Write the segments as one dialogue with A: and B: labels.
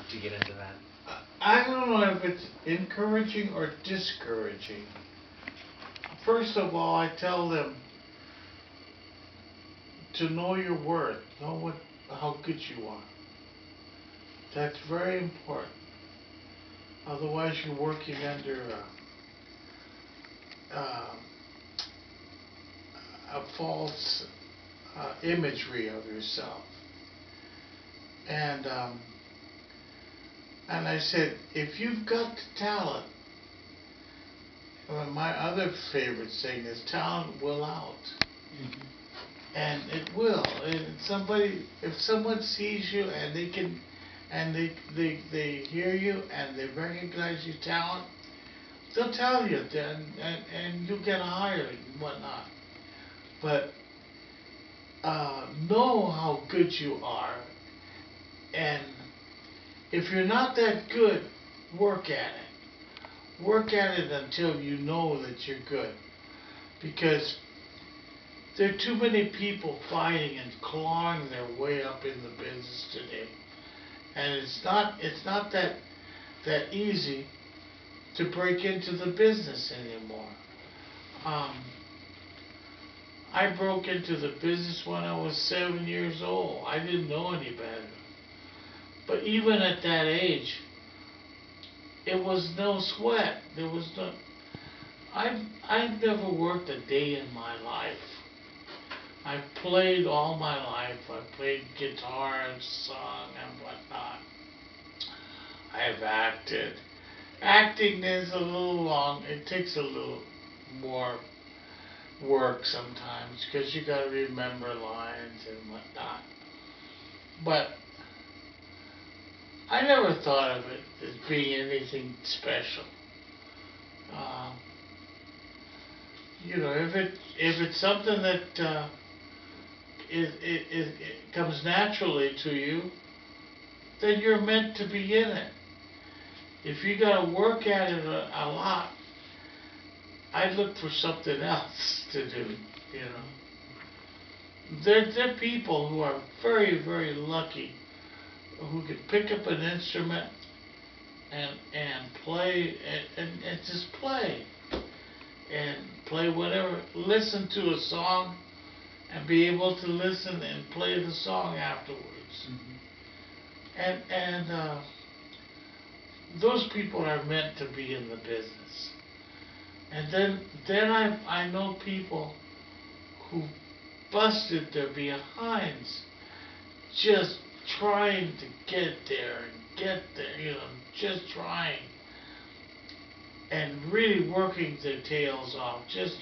A: to get into that?
B: I don't know if it's encouraging or discouraging. First of all, I tell them to know your worth, know how good you are. That's very important. Otherwise, you're working under a false imagery of yourself. And I said, if you've got the talent, well, my other favorite saying is, talent will out.
A: Mm-hmm.
B: And it will. And if someone sees you and they can, and they hear you and they recognize your talent, they'll tell you then, and you'll get hired and whatnot. But know how good you are, and if you're not that good, work at it. Work at it until you know that you're good, because there are too many people fighting and clawing their way up in the business today, and it's not that easy to break into the business anymore. I broke into the business when I was 7 years old. I didn't know any better. But even at that age, it was no sweat. There was no. I've never worked a day in my life. I've played all my life. I played guitar and sung and whatnot. I've acted. Acting is a little long. It takes a little more work sometimes, because you got to remember lines and whatnot. But I never thought of it as being anything special. If it's something that it comes naturally to you, then you're meant to be in it. If you got to work at it a lot, I'd look for something else to do. There are people who are very, very lucky, who can pick up an instrument and play and just play and play whatever, listen to a song and be able to listen and play the song afterwards. Mm-hmm. And those people are meant to be in the business. And then I know people who busted their behinds just trying to get there, just trying and really working their tails off just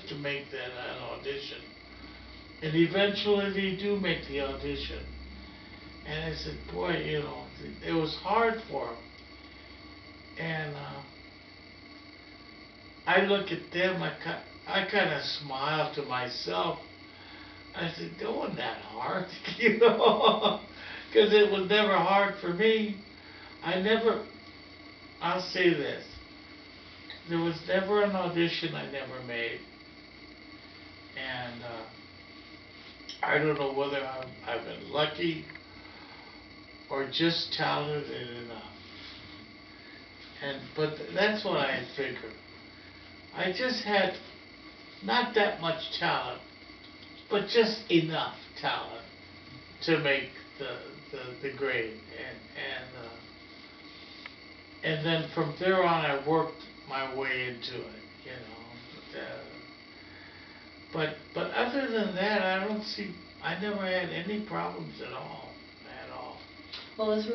B: to make an audition. And eventually they do make the audition. And I said, boy, it was hard for them. And I look at them, I kind of smile to myself. I said, it wasn't that hard, because it was never hard for me. I'll say this, there was never an audition I never made. And I don't know whether I've been lucky or just talented enough. But that's what I figured. I just had not that much talent, but just enough talent to make the grade. And then from there on, I worked my way into it, But other than that, I never had any problems at all.
C: Well, as